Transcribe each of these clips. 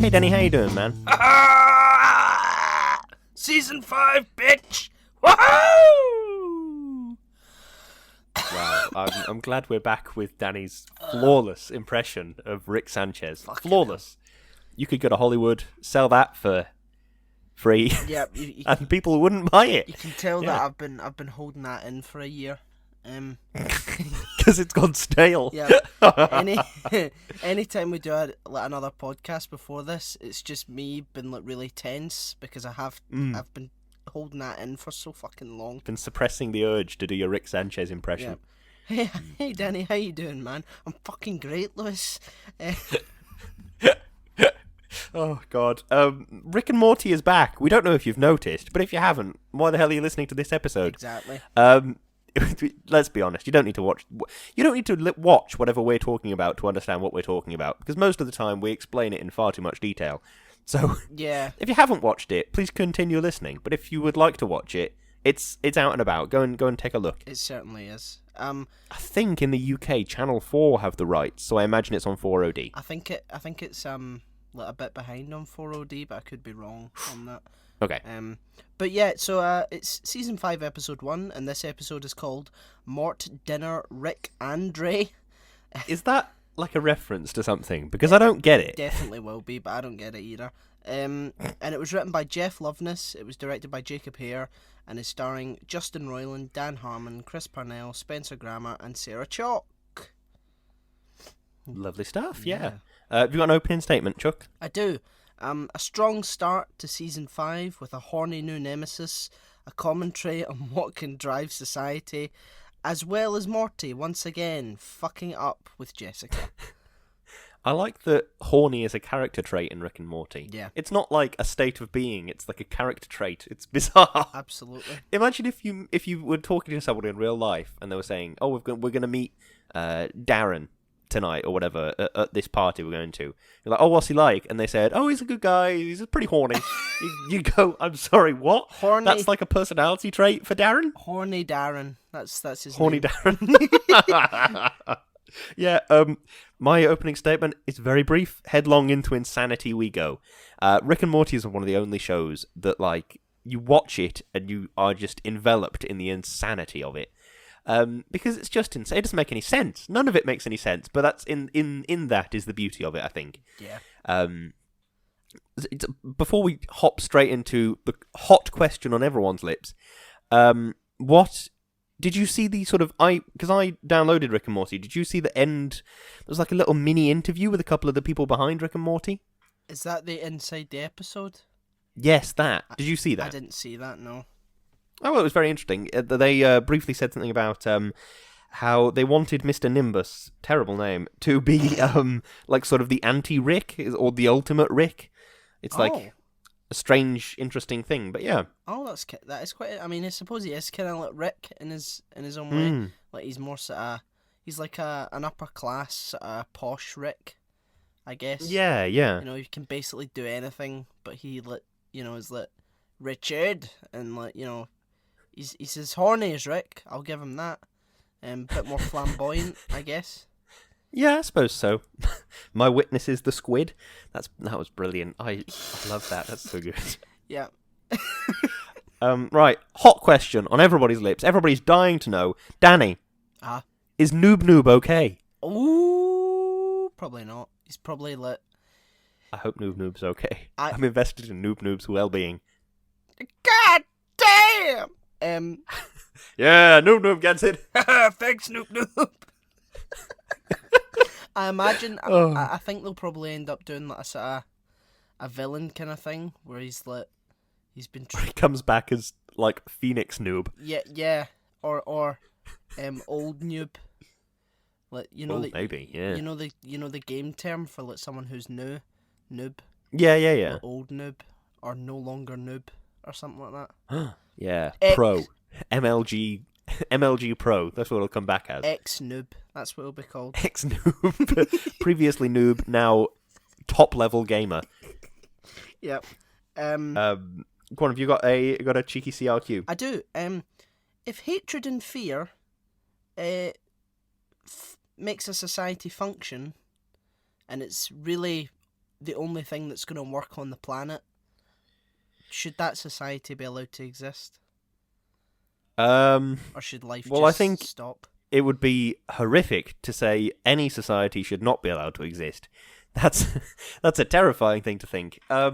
Hey Danny, how you doing, man? Season 5, bitch! Woohoo! Wow, I'm glad we're back with Danny's flawless impression of Rick Sanchez. Flawless. You could go to Hollywood, sell that for free, Yeah, and people wouldn't buy it. you can tell that I've been holding that in for a year. Because it's gone stale. Yeah. Anytime we do another podcast before this, it's just me being really tense because I've been holding that in for so fucking long. Been suppressing the urge to do your Rick Sanchez impression. Yeah. Hey Danny, how you doing, man? I'm fucking great, Lewis. Oh God. Rick and Morty is back. We don't know if you've noticed, but if you haven't, why the hell are you listening to this episode? Exactly. Let's be honest. You don't need to watch. You don't need to watch whatever we're talking about to understand what we're talking about, because most of the time we explain it in far too much detail. So Yeah. if you haven't watched it, please continue listening. But if you would like to watch it, it's out and about. Go and take a look. It certainly is. I think in the UK, Channel 4 have the rights, so I imagine it's on 4OD. I think it's a bit behind on 4OD, but I could be wrong on that. Okay. But yeah, so it's season 5, episode 1, and this episode is called Mort, Dinner, Rick and Ray. Is that like a reference to something? Because I don't get it. Definitely will be, but I don't get it either. And it was written by Jeff Loveness, it was directed by Jacob Hare, and is starring Justin Roiland, Dan Harmon, Chris Parnell, Spencer Grammer, and Sarah Chalk. Lovely stuff, yeah. Have you got an opening statement, Chuck? I do. A strong start to season 5 with a horny new nemesis, a commentary on what can drive society, as well as Morty once again fucking it up with Jessica. I like that horny is a character trait in Rick and Morty. Yeah. It's not like a state of being, it's like a character trait. It's bizarre. Absolutely. Imagine if you were talking to someone in real life and they were saying, "Oh, we're going to meet Darren tonight or whatever at this party we're going to." You're like, "Oh, what's he like?" And they said, "Oh, he's a good guy. He's pretty horny." you go, "I'm sorry, what? Horny. That's like a personality trait for Darren?" Horny Darren. That's his Horny name. Darren. Yeah, my opening statement is very brief. Headlong into insanity we go. Rick and Morty is one of the only shows that, like, you watch it and you are just enveloped in the insanity of it. Because it's just insane. It doesn't make any sense. None of it makes any sense, but that's in that is the beauty of it, I think. Yeah. Before we hop straight into the hot question on everyone's lips, what did you see the sort of because I downloaded Rick and Morty. Did you see the end? There was like a little mini interview with a couple of the people behind Rick and Morty. Is that the inside the episode? Yes, that. Did you see that? I didn't see that, no. Oh, well, it was very interesting. They briefly said something about how they wanted Mr. Nimbus, terrible name, to be like sort of the anti-Rick or the ultimate Rick. It's like a strange, interesting thing, but yeah. Oh, that is quite. I mean, I suppose he is kind of like Rick in his own way. Like he's more sort of, he's like an upper class posh Rick, I guess. Yeah. You know, he can basically do anything, but he is like Richard, and like he's as horny as Rick. I'll give him that. A bit more flamboyant, I guess. Yeah, I suppose so. My witness is the squid. That was brilliant. I love that. That's so good. Yeah. Right. Hot question on everybody's lips. Everybody's dying to know. Danny. Is Noob okay? Ooh, probably not. He's probably lit. I hope Noob's okay. I'm invested in Noob's well-being. God damn! Yeah, Noob gets it. Thanks, Noob. I imagine. I think they'll probably end up doing like a sort of a villain kind of thing where he's like been. He comes back as like Phoenix Noob. Yeah, or old noob. Like maybe, yeah. You know the game term for like someone who's new, noob. Yeah. Like old noob or no longer noob or something like that. Yeah, Pro, MLG Pro. That's what it'll come back as. Ex-noob. That's what it'll be called. Ex-noob. Previously noob, now top-level gamer. Yep. Go on, have you got a cheeky CRQ? I do. If hatred and fear makes a society function, and it's really the only thing that's going to work on the planet, should that society be allowed to exist? Or should life well, I just think stop? it would be horrific to say any society should not be allowed to exist. That's a terrifying thing to think. I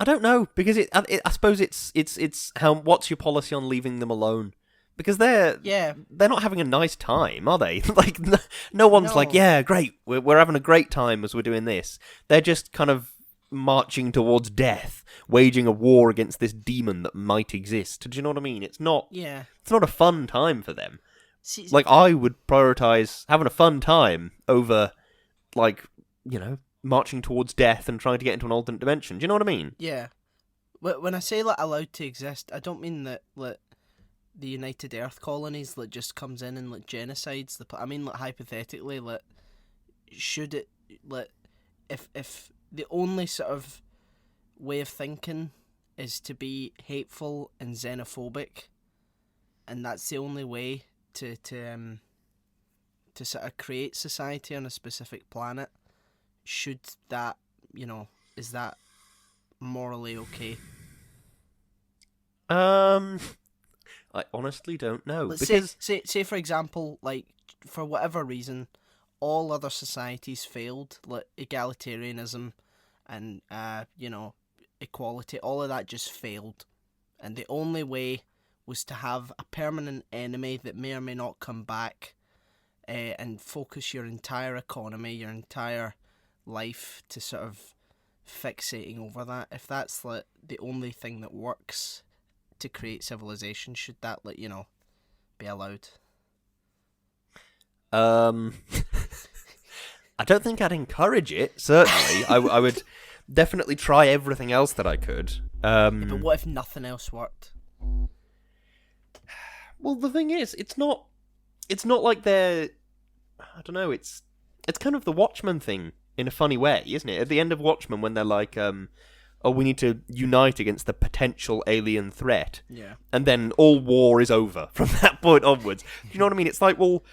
don't know, because I suppose it's how, what's your policy on leaving them alone? Because they're not having a nice time, are they? Like no one's like, yeah, great, we're having a great time as we're doing this. They're just kind of marching towards death, waging a war against this demon that might exist. Do you know what I mean? It's not a fun time for them. Like, I would prioritize having a fun time over, like, marching towards death and trying to get into an alternate dimension. Do you know what I mean? Yeah. When I say, like, allowed to exist, I don't mean that, like, the United Earth colonies, like, just comes in and, like, genocides the... I mean, like, hypothetically, like, should it, like, if the only sort of way of thinking is to be hateful and xenophobic, and that's the only way to sort of create society on a specific planet, should that, is that morally okay? I honestly don't know. Let's because say for example, like, for whatever reason, all other societies failed, like egalitarianism and equality, all of that just failed, and the only way was to have a permanent enemy that may or may not come back, and focus your entire economy, your entire life to sort of fixating over that. If that's, like, the only thing that works to create civilization, should that, like, be allowed? I don't think I'd encourage it, certainly. I would definitely try everything else that I could. But what if nothing else worked? Well, the thing is, it's not like they're... I don't know, it's kind of the Watchmen thing in a funny way, isn't it? At the end of Watchmen, when they're like, we need to unite against the potential alien threat. Yeah. And then all war is over from that point onwards. Do you know what I mean? It's like, well...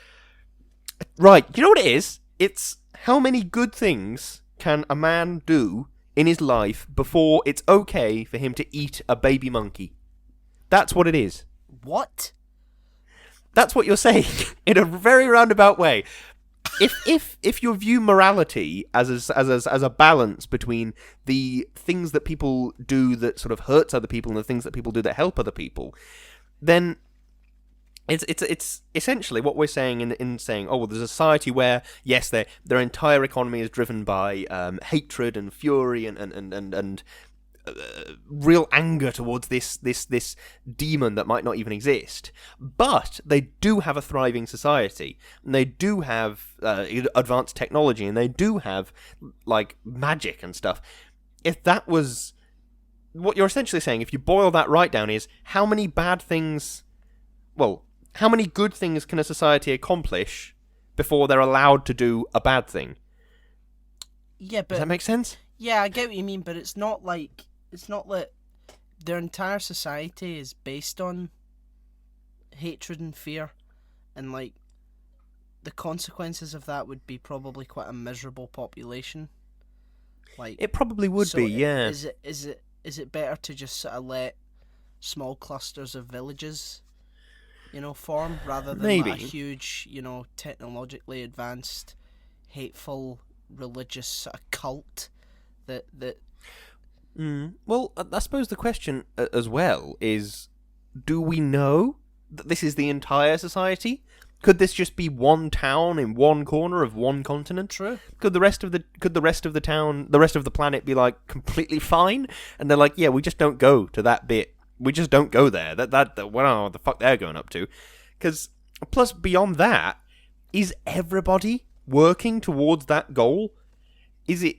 Right, you know what it is? It's how many good things can a man do in his life before it's okay for him to eat a baby monkey? That's what it is. What? That's what you're saying in a very roundabout way. If you view morality as a balance between the things that people do that sort of hurts other people and the things that people do that help other people, then it's essentially what we're saying in saying, oh, well, there's a society where, yes, their entire economy is driven by hatred and fury and real anger towards this demon that might not even exist, but they do have a thriving society, and they do have advanced technology, and they do have, like, magic and stuff. If that was what you're essentially saying, if you boil that right down, is how many good things can a society accomplish before they're allowed to do a bad thing? Yeah, but does that make sense? Yeah, I get what you mean, but it's not like their entire society is based on hatred and fear, and, like, the consequences of that would be probably quite a miserable population. Like, it probably would be, yeah. Is it better to just sort of let small clusters of villages, form, rather than maybe like a huge, technologically advanced, hateful, religious sort of cult that. Well, I suppose the question as well is, do we know that this is the entire society? Could this just be one town in one corner of one continent? True. Could the rest of the planet be, like, completely fine? And they're like, yeah, we just don't go to that bit. We just don't go there. What the fuck they're going up to? Because plus beyond that, is everybody working towards that goal? Is it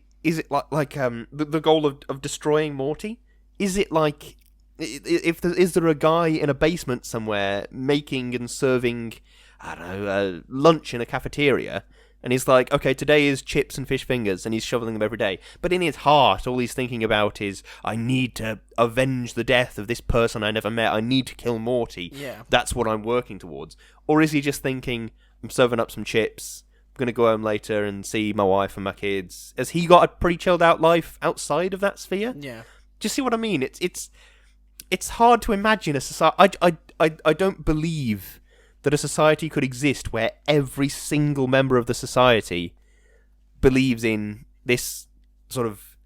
like the goal of destroying Morty? Is it like, is there a guy in a basement somewhere making and serving, I don't know, lunch in a cafeteria, and he's like, okay, today is chips and fish fingers, and he's shoveling them every day, but in his heart all he's thinking about is, I need to avenge the death of this person I never met, I need to kill Morty, Yeah. That's what I'm working towards? Or is he just thinking, I'm serving up some chips, going to go home later and see my wife and my kids. Has he got a pretty chilled out life outside of that sphere? Yeah. Do you see what I mean? It's hard to imagine a society. I don't believe that a society could exist where every single member of the society believes in this sort of...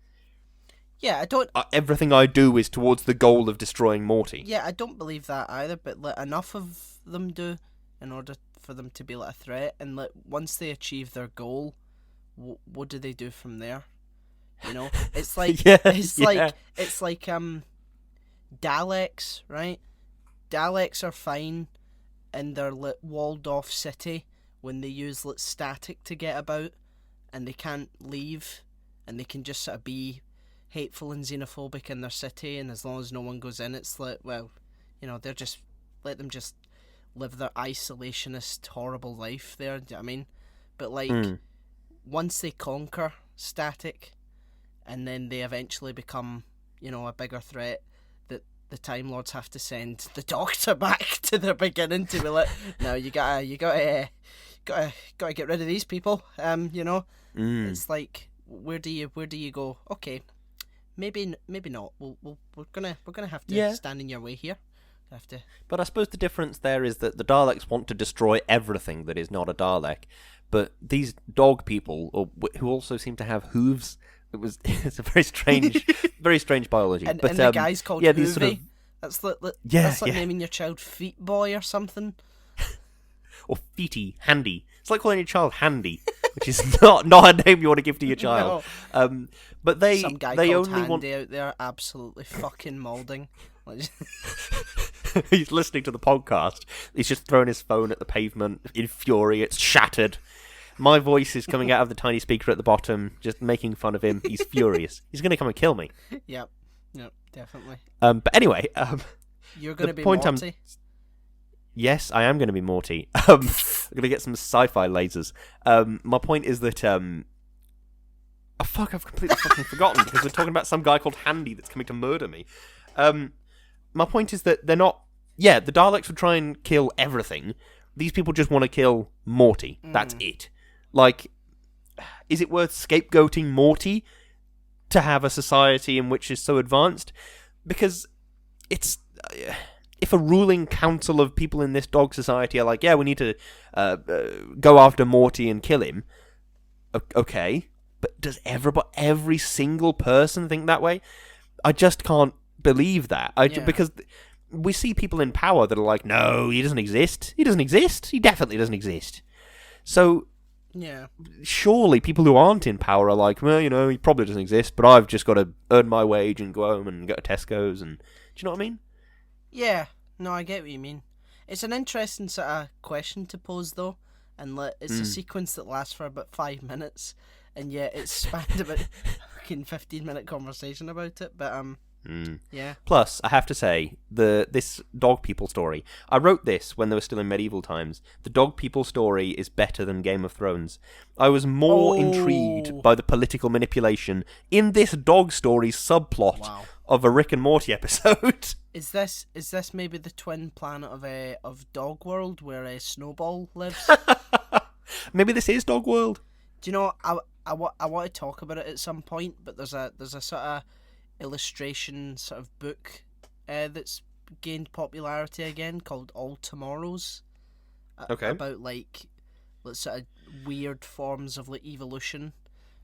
Yeah, I don't... everything I do is towards the goal of destroying Morty. Yeah, I don't believe that either, but like, enough of them do in order for them to be like a threat, and like once they achieve their goal, what do they do from there? You know, it's like it's like Daleks, right? Daleks are fine in their walled off city when they use static to get about, and they can't leave, and they can just sort of be hateful and xenophobic in their city, and as long as no one goes in, it's like, well, you know, they're just, let them just live their isolationist horrible life there. Do you know what I mean? But like once they conquer static, and then they eventually become, you know, a bigger threat, that the Time Lords have to send the Doctor back to their beginning to be like, no, you gotta get rid of these people. You know, it's like, where do you go? Okay, maybe not. We're gonna have to stand in your way here. Have to. But I suppose the difference there is that the Daleks want to destroy everything that is not a Dalek, but these dog people, who also seem to have hooves, it's a very strange biology. And, but and the guy's called Hoovy. Sort of, that's like naming your child Feet Boy or something. Or Feety, Handy. It's like calling your child Handy, which is not a name you want to give to your child. No. But some guy they called only Handy out there, absolutely fucking moulding. He's listening to the podcast. He's just throwing his phone at the pavement in fury. It's shattered. My voice is coming out of the tiny speaker at the bottom, just making fun of him. He's furious. He's going to come and kill me. Yep, definitely. But anyway, you're going to be Morty. Yes, I am going to be Morty. I'm going to get some sci-fi lasers. My point is that oh fuck! I've completely fucking forgotten because we're talking about some guy called Handy that's coming to murder me. My point is that they're not... Yeah, the Daleks would try and kill everything. These people just want to kill Morty. That's it. Like, is it worth scapegoating Morty to have a society in which is so advanced? Because it's... if a ruling council of people in this dog society are like, yeah, we need to go after Morty and kill him, okay, but does every single person think that way? I just can't believe that. Because we see people in power that are like, no, he doesn't exist. He doesn't exist. He definitely doesn't exist. So, surely people who aren't in power are like, well, you know, he probably doesn't exist, but I've just got to earn my wage and go home and go to Tesco's. And do you know what I mean? Yeah, no, I get what you mean. It's an interesting sort of question to pose, though, and it's a sequence that lasts for about 5 minutes, and yet it's spanned about a fucking 15-minute conversation about it. But yeah. Plus, I have to say, this dog people story, I wrote this when they were still in medieval times. The dog people story is better than Game of Thrones. I was more intrigued by the political manipulation in this dog story subplot of a Rick and Morty episode. Is this maybe the twin planet of Dog World where Snowball lives? Maybe this is Dog World. Do you know, I want to talk about it at some point, but there's a sort of illustration sort of book that's gained popularity again called All Tomorrows. About like sort of weird forms of like evolution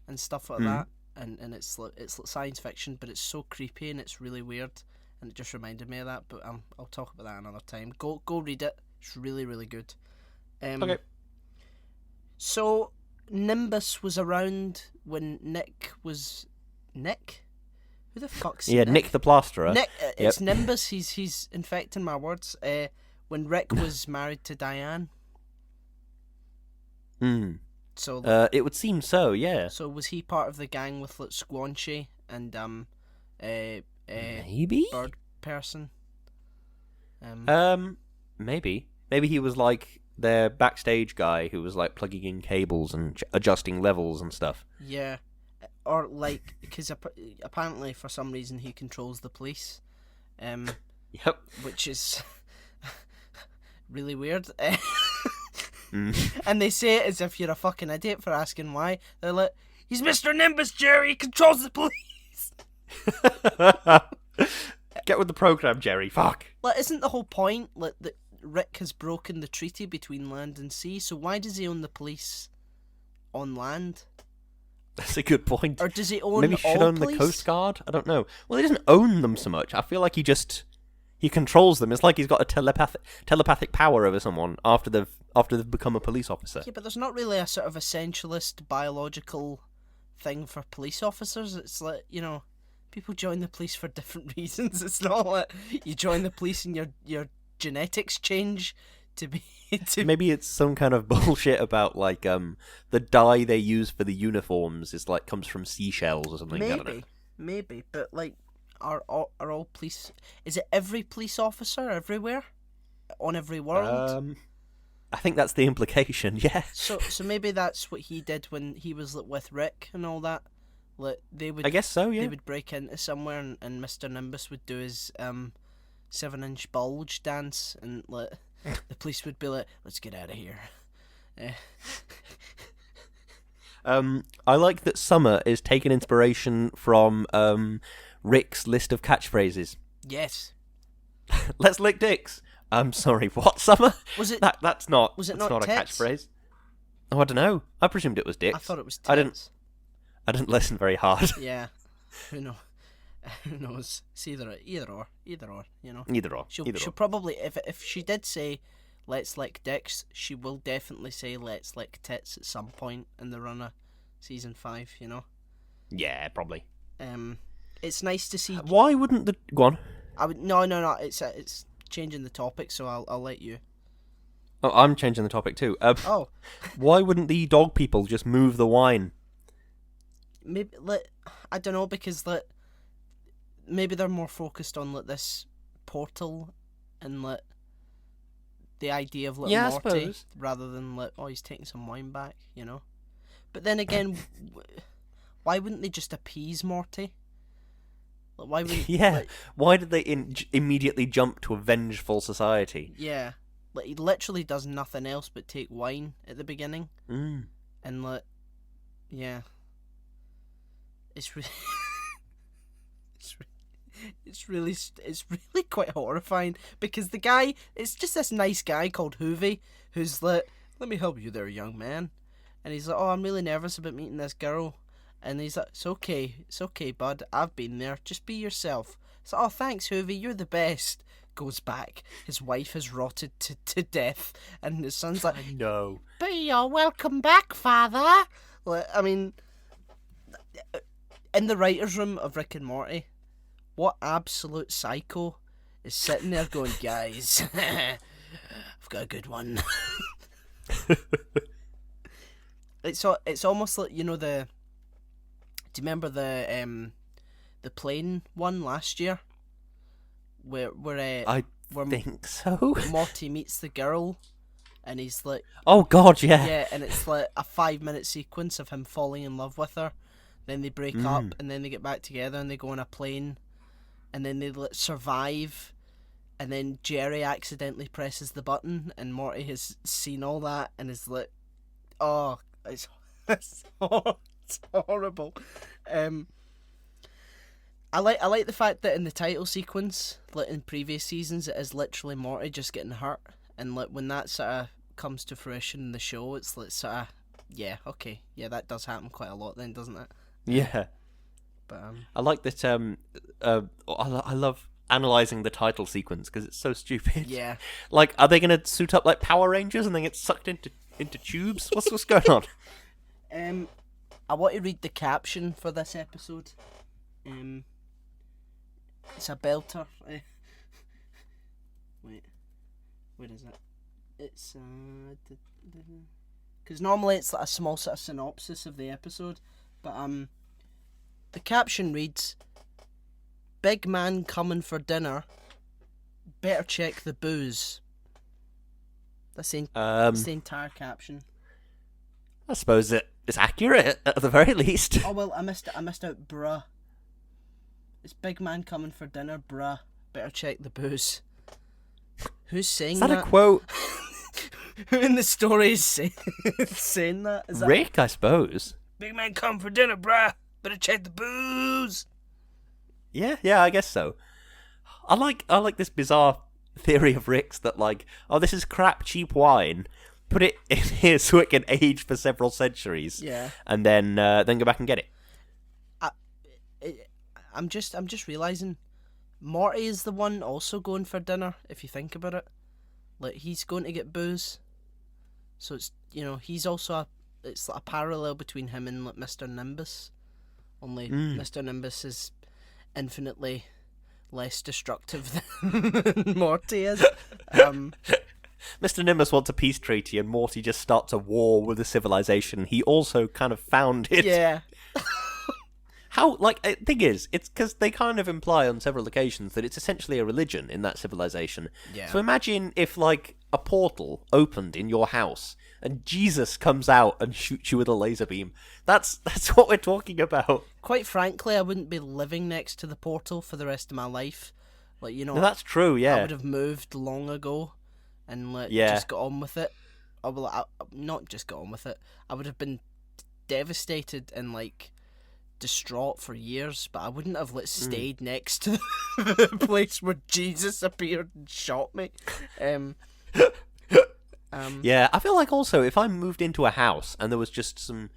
and stuff like that, and it's science fiction, but it's so creepy and it's really weird, and it just reminded me of that. But I'll talk about that another time. Go read it. It's really, really good. Okay. So Nimbus was around when Nick was Nick. Who the fuck's Nick the Plasterer. Nick, it's Nimbus. He's infecting my words. When Rick was married to Diane. So it would seem so, yeah. So was he part of the gang with like Squanchy and maybe bird person? Maybe he was like their backstage guy who was like plugging in cables and adjusting levels and stuff. Yeah. Or like, because apparently for some reason he controls the police, Yep. Which is really weird. And they say it as if you're a fucking idiot for asking why. They're like, he's Mr. Nimbus, Jerry. He controls the police. Get with the program, Jerry. Fuck. Like, isn't the whole point like that Rick has broken the treaty between land and sea? So why does he own the police on land? That's a good point. Or does he own Maybe he should all own police? the Coast Guard? I don't know. Well, he doesn't own them so much. I feel like he controls them. It's like he's got a telepathic power over someone after they've become a police officer. Yeah, but there's not really a sort of essentialist biological thing for police officers. It's like, you know, people join the police for different reasons. It's not like you join the police and your genetics change to be Maybe it's some kind of bullshit about like the dye they use for the uniforms is like comes from seashells or something. I don't know. Maybe, but like are all police? Is it every police officer everywhere on every world? I think that's the implication. Yeah. So maybe that's what he did when he was like, with Rick and all that. Like they would. I guess so. Yeah. They would break into somewhere and Mr. Nimbus would do his 7-inch bulge dance, and like the police would be like, "Let's get out of here." I like that Summer is taking inspiration from Rick's list of catchphrases. Yes. Let's lick dicks. I'm sorry, what, Summer? Was it? That's not. Was it that's not a tits? catchphrase. Oh, I don't know. I presumed it was dicks. I thought it was tits. I didn't listen very hard. Yeah. Who knows? Who knows? It's either or, you know. Either or. She'll probably, if she did say, "Let's lick dicks," she will definitely say, "Let's lick tits" at some point in the run of season 5. You know. Yeah, probably. It's nice to see. Why wouldn't the go on? No. It's changing the topic, so I'll let you. Oh, I'm changing the topic too. Oh. Why wouldn't the dog people just move the wine? Maybe I don't know, because maybe they're more focused on this portal and the idea of little Yeah, I Morty, suppose. rather than he's taking some wine back, you know. But then again, why wouldn't they just appease Morty? Why would Yeah. Why did they immediately jump to a vengeful society? Yeah, he literally does nothing else but take wine at the beginning, and yeah, it's really. It's really quite horrifying, because the guy, it's just this nice guy called Hoovy, who's like, "Let me help you there, young man," and he's like, "Oh, I'm really nervous about meeting this girl," and he's like, it's okay, bud, I've been there, just be yourself." So, "Oh, thanks, Hoovy, you're the best." Goes back, his wife has rotted to death, and his son's like, No. "But you're welcome back, father." Like, I mean, in the writer's room of Rick and Morty, what absolute psycho is sitting there going, "Guys, I've got a good one." It's almost like, you know, do you remember the plane one last year, where I think so. Morty meets the girl, and he's like, Oh God, yeah. yeah, and it's like a 5-minute sequence of him falling in love with her, then they break up, and then they get back together, and they go on a plane, and then they survive, and then Jerry accidentally presses the button, and Morty has seen all that and is like, "Oh, it's horrible." I like the fact that in the title sequence, like in previous seasons, it is literally Morty just getting hurt, and like when that sort of comes to fruition in the show, it's like sort of, yeah, okay, yeah, that does happen quite a lot then, doesn't it? Yeah. But I like that. I love analyzing the title sequence because it's so stupid. yeah. Like, are they going to suit up like Power Rangers and then get sucked into tubes? What's going on? I want to read the caption for this episode. It's a belter. Wait, where is it? It's because normally it's like a small sort of synopsis of the episode, but the caption reads, "Big man coming for dinner. Better check the booze." That's the entire caption. I suppose it's accurate at the very least. Oh well, I missed out, bruh. It's "Big man coming for dinner, bruh. Better check the booze." Who's saying Is that? that a quote? Who in the story is saying that? Is that Rick, I suppose. big man come for dinner, bruh? Better check the booze. Yeah, I guess so. I like this bizarre theory of Rick's that like, oh, this is crap, cheap wine. Put it in here so it can age for several centuries. Yeah. And then go back and get it. I'm just realizing, Morty is the one also going for dinner. If you think about it, like he's going to get booze. So it's he's also it's like a parallel between him and like Mr. Nimbus. Only Mr. Nimbus is infinitely less destructive than Morty is. Mr. Nimbus wants a peace treaty, and Morty just starts a war with a civilization he also kind of founded. Yeah. How, thing is, it's because they kind of imply on several occasions that it's essentially a religion in that civilization. Yeah. So imagine if, like, a portal opened in your house and Jesus comes out and shoots you with a laser beam. That's what we're talking about. Quite frankly, I wouldn't be living next to the portal for the rest of my life. Like, No, that's true, yeah. I would have moved long ago and just got on with it. I not just got on with it. I would have been devastated and distraught for years, but I wouldn't have stayed next to the place where Jesus appeared and shot me. Yeah, I feel like also if I moved into a house and there was just some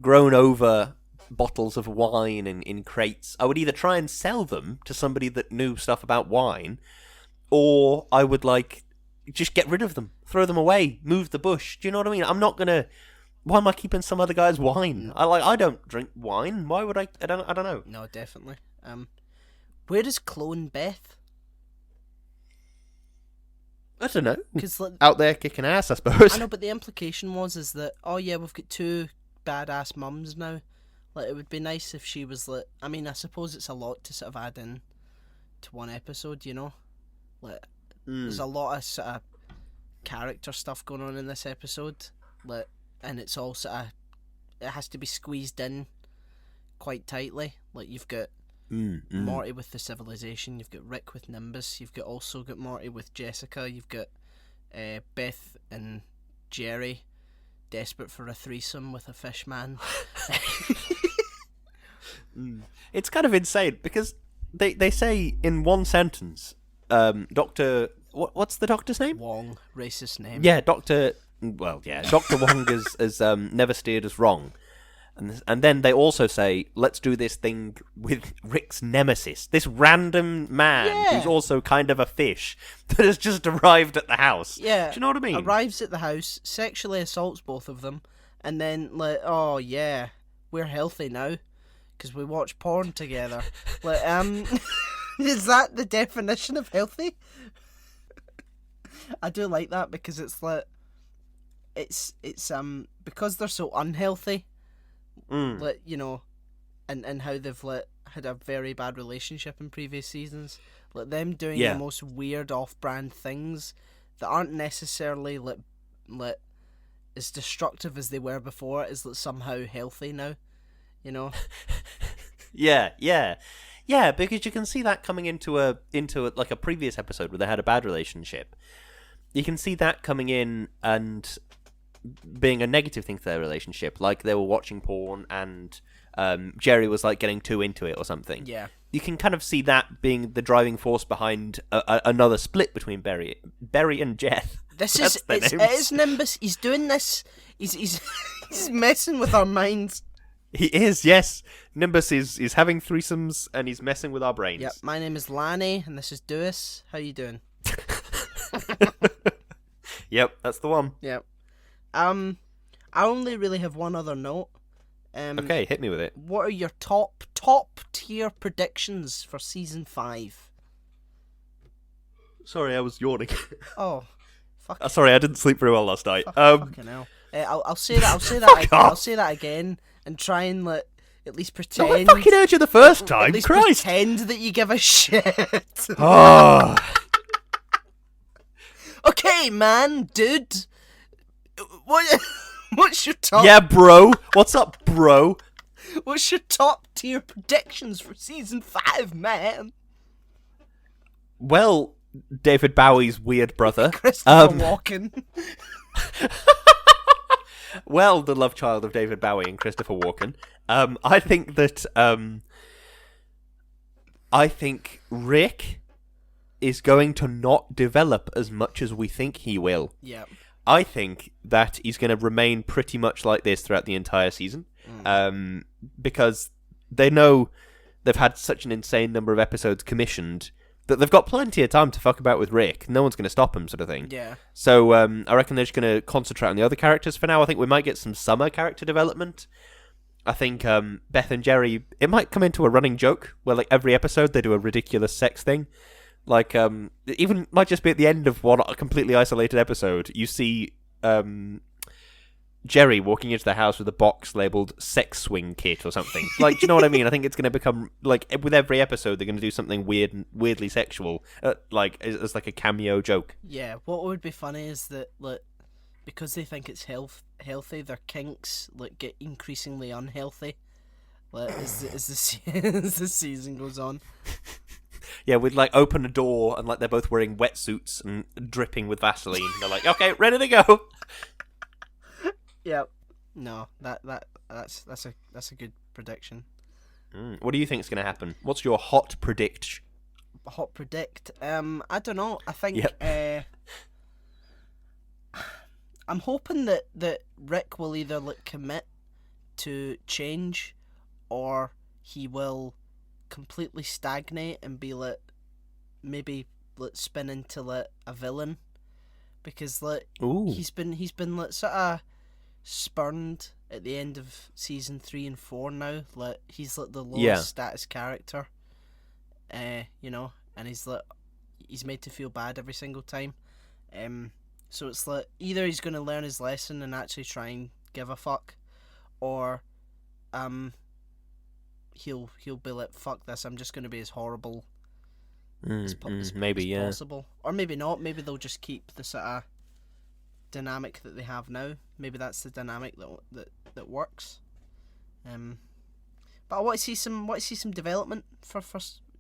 grown over bottles of wine in crates, I would either try and sell them to somebody that knew stuff about wine, or I would just get rid of them, throw them away, move the bush. Do you know what I mean? I'm not gonna. Why am I keeping some other guy's wine? I don't drink wine. Why would I? I don't know. No, definitely. Where is Clone Beth? I don't know. 'Cause, out there kicking ass, I suppose. I know, but the implication is that we've got two badass mums now. It would be nice if she was I mean, I suppose it's a lot to sort of add in to one episode, There's a lot of sort of character stuff going on in this episode, and it's all it has to be squeezed in quite tightly. You've got Morty with the civilization, you've got Rick with Nimbus, you've also got Morty with Jessica, you've got Beth and Jerry desperate for a threesome with a fish man. It's kind of insane because they say in one sentence, Dr. What's the doctor's name? Wong, racist name. Yeah, Dr. Wong has never steered us wrong. And then they also say, let's do this thing with Rick's nemesis, this random man who's also kind of a fish that has just arrived at the house. Yeah. Do you know what I mean? Arrives at the house, sexually assaults both of them, and then, oh yeah, we're healthy now because we watch porn together. Is that the definition of healthy? I do like that because it's because they're so unhealthy. And how they've had a very bad relationship in previous seasons. Them doing the most weird off-brand things that aren't necessarily as destructive as they were before is somehow healthy now. Yeah, because you can see that coming into a previous episode where they had a bad relationship. You can see that coming in and being a negative thing to their relationship, like they were watching porn and Jerry was getting too into it or something. Yeah, you can kind of see that being the driving force behind another split between Berry and Jeff. It is Nimbus. He's doing this. He's messing with our minds. He is, yes. Nimbus is having threesomes and he's messing with our brains. Yep. My name is Lanny and this is Dewis. How you doing? Yep, that's the one. Yep. I only really have one other note. Okay, hit me with it. What are your top tier predictions for season 5? Sorry, I was yawning. Oh, fuck. Sorry, I didn't sleep very well last night. Fucking hell. I'll say that. I'll say that again and try and at least pretend. No, I fucking heard you the first time. At least Christ. pretend that you give a shit. Oh. Okay, man, dude. What's your top? Yeah, bro. What's up, bro? What's your top tier predictions for season 5, man? Well, David Bowie's weird brother. Christopher Walken. Well, the love child of David Bowie and Christopher Walken. I think that I think Rick is going to not develop as much as we think he will. Yeah. I think that he's going to remain pretty much like this throughout the entire season, because they know they've had such an insane number of episodes commissioned that they've got plenty of time to fuck about with Rick. No one's going to stop him, sort of thing. Yeah. So I reckon they're just going to concentrate on the other characters for now. I think we might get some summer character development. I think Beth and Jerry, it might come into a running joke where like every episode they do a ridiculous sex thing. Like, even might just be at the end of one completely isolated episode, you see Jerry walking into the house with a box labelled sex swing kit or something. Like, do you know what I mean? I think it's going to become, like, with every episode, they're going to do something weird and weirdly sexual, like, as like a cameo joke. Yeah, what would be funny is that, like, because they think it's healthy, their kinks, like, get increasingly unhealthy, like, as the season goes on. Yeah, we'd like open a door and like they're both wearing wetsuits and dripping with Vaseline. They're like, okay, ready to go. Yep. No, that's a good prediction. What do you think is going to happen? What's your hot predict? Hot predict. I don't know. I think. Yep. I'm hoping that Rick will either like commit to change, or he will completely stagnate and be like maybe like spin into like a villain, because like he's been like sort of spurned at the end of season 3 and 4 now. Like he's like the lowest status character, you know, and he's made to feel bad every single time. So it's like either he's going to learn his lesson and actually try and give a fuck, or he'll be like, fuck this, I'm just going to be as horrible as possible. Or maybe not. Maybe they'll just keep the sort of dynamic that they have now. Maybe that's the dynamic that works. But I want to see some development for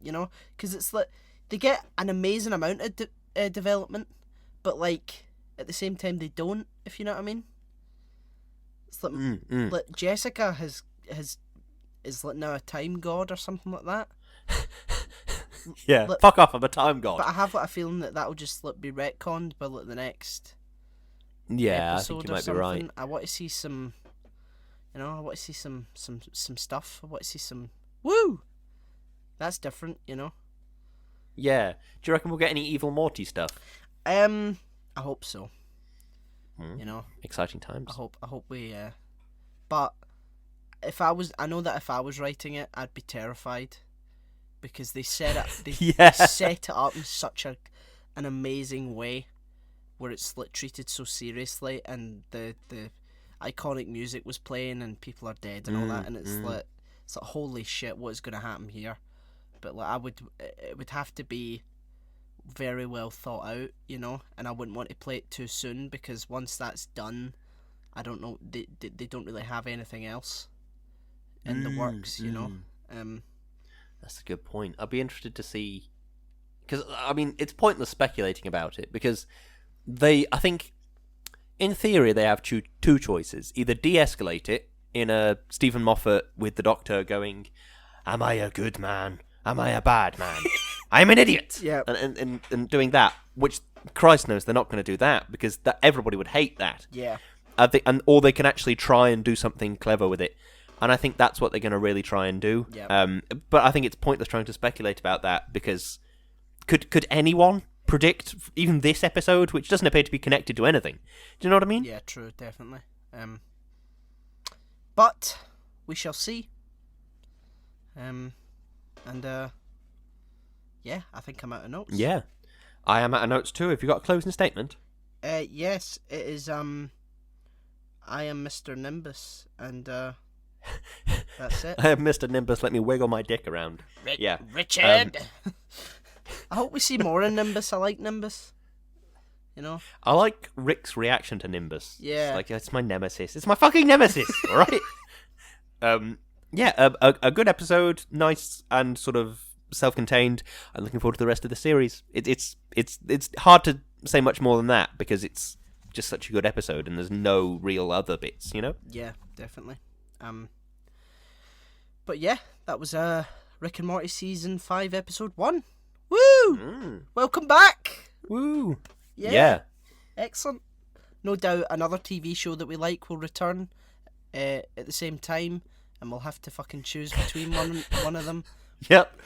you know, because it's like they get an amazing amount of development, but like at the same time they don't, if you know what I mean. It's like like Jessica is like now a time god or something like that. Yeah, like, fuck off, I'm a time god. But I have like a feeling that will just like be retconned by like the next episode. I think you might something. be right. I want to see some, you know, I want to see some stuff. I want to see some woo. That's different, you know. Yeah. Do you reckon we'll get any evil Morty stuff? I hope so. You know, exciting times. I hope we. But I know that if I was writing it, I'd be terrified, because they set it. They set it up in such an amazing way, where it's like treated so seriously, and the iconic music was playing, and people are dead and all that, and it's like holy shit, what is going to happen here? But like it would have to be very well thought out, you know, and I wouldn't want to play it too soon, because once that's done, I don't know, they don't really have anything else in the works, you know. That's a good point. I'd be interested to see, because I mean it's pointless speculating about it, because I think in theory they have two choices: either de-escalate it in a Stephen Moffat with the Doctor going, "Am I a good man? Am I a bad man? I'm an idiot." Yeah, and doing that, which Christ knows they're not going to do that, because everybody would hate that. Yeah, or they can actually try and do something clever with it. And I think that's what they're going to really try and do. Yep. But I think it's pointless trying to speculate about that, because could anyone predict even this episode, which doesn't appear to be connected to anything? Do you know what I mean? Yeah, true, definitely. But we shall see. Yeah, I think I'm out of notes. Yeah, I am out of notes too. Have you got a closing statement? Yes, it is. I am Mr. Nimbus, and that's it. I am Mr. Nimbus. Let me wiggle my dick around. Yeah, Richard. I hope we see more in Nimbus. I like Nimbus. You know, I like Rick's reaction to Nimbus. Yeah, it's like, it's my nemesis. It's my fucking nemesis. All right. Yeah, a good episode, nice and sort of self-contained. I'm looking forward to the rest of the series. It's hard to say much more than that, because it's just such a good episode, and there's no real other bits, you know? Yeah, definitely. But yeah, that was Rick and Morty season 5, episode 1. Woo! Welcome back. Woo! Yeah. Excellent. No doubt another TV show that we like will return at the same time, and we'll have to fucking choose between one of them. Yep.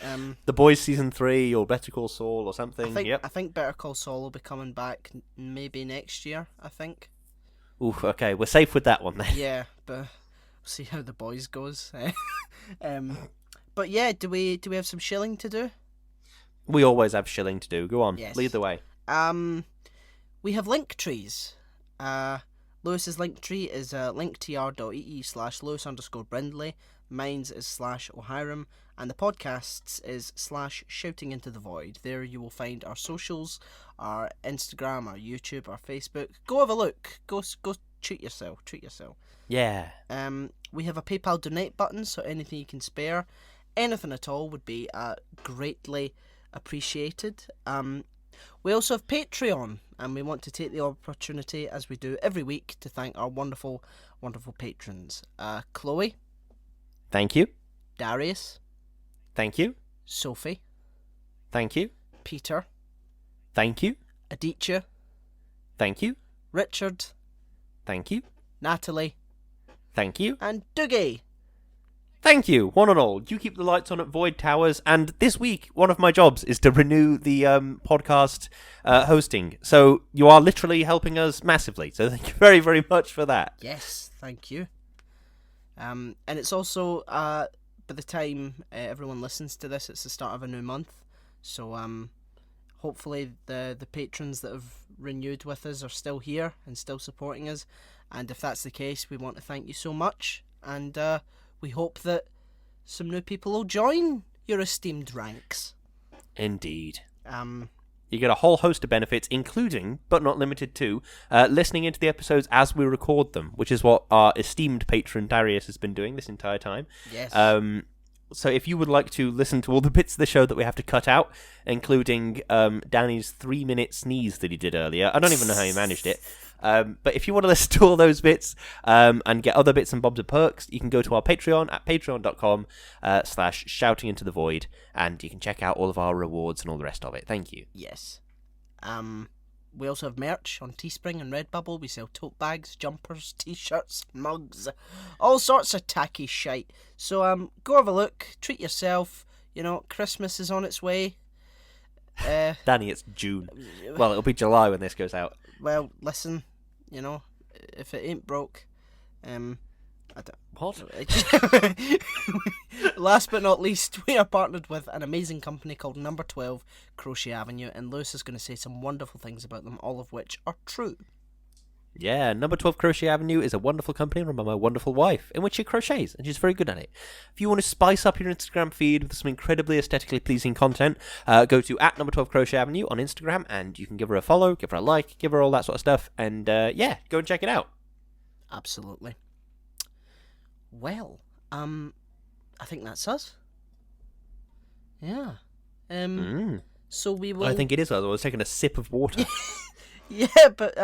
The Boys season 3 or Better Call Saul or something. I think Better Call Saul will be coming back maybe next year, I think. Oof, okay, we're safe with that one then. Yeah, but we'll see how The Boys goes. But yeah, do we have some shilling to do? We always have shilling to do. Go on, Yes. lead the way. We have link trees. Lewis's link tree is linktr.ee/Lewis_Brindley. Mine's is /O'Hiram. And the podcast's is /Shouting Into the Void. There you will find our socials, our Instagram, our YouTube, our Facebook. Go have a look. Go treat yourself. Yeah. We have a PayPal donate button, so anything you can spare, anything at all would be greatly appreciated. We also have Patreon, and we want to take the opportunity, as we do every week, to thank our wonderful, wonderful patrons. Chloe. Thank you. Darius. Thank you. Sophie. Thank you. Peter. Thank you. Aditya. Thank you. Richard. Thank you. Natalie. Thank you. And Dougie. Thank you, one and all. You keep the lights on at Void Towers, and this week, one of my jobs is to renew the podcast hosting. So you are literally helping us massively. So thank you very, very much for that. Yes, thank you. And it's also, by the time everyone listens to this, it's the start of a new month. So hopefully the patrons that have renewed with us are still here and still supporting us. And if that's the case, we want to thank you so much. And we hope that some new people will join your esteemed ranks. Indeed. You get a whole host of benefits, including, but not limited to, listening into the episodes as we record them, which is what our esteemed patron Darius has been doing this entire time. Yes. So if you would like to listen to all the bits of the show that we have to cut out, including Danny's 3-minute sneeze that he did earlier, I don't even know how he managed it. But if you want to listen to all those bits and get other bits and bobs and perks, you can go to our Patreon at patreon.com/shoutingintothevoid, and you can check out all of our rewards and all the rest of it. Thank you. Yes. We also have merch on Teespring and Redbubble. We sell tote bags, jumpers, t-shirts, mugs, all sorts of tacky shite. So go have a look, treat yourself. You know, Christmas is on its way. Danny, it's June. Well, it'll be July when this goes out. Well, listen, you know, if it ain't broke, What? Last but not least, we are partnered with an amazing company called Number 12 Crochet Avenue, and Lewis is going to say some wonderful things about them, all of which are true. Yeah, Number 12 Crochet Avenue is a wonderful company run by my wonderful wife, in which she crochets, and she's very good at it. If you want to spice up your Instagram feed with some incredibly aesthetically pleasing content, go to @Number 12 Crochet Avenue on Instagram, and you can give her a follow, give her a like, give her all that sort of stuff, and yeah, go and check it out. Absolutely. Well, I think that's us. Yeah. So we will... I think it is us. I was taking a sip of water. Yeah, but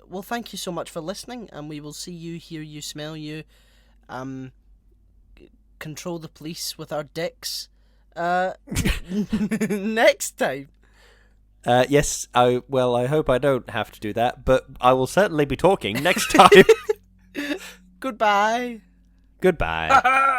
well, thank you so much for listening, and we will see you, hear you, smell you, control the police with our dicks next time. Yes, I hope I don't have to do that, but I will certainly be talking next time. Goodbye. Goodbye.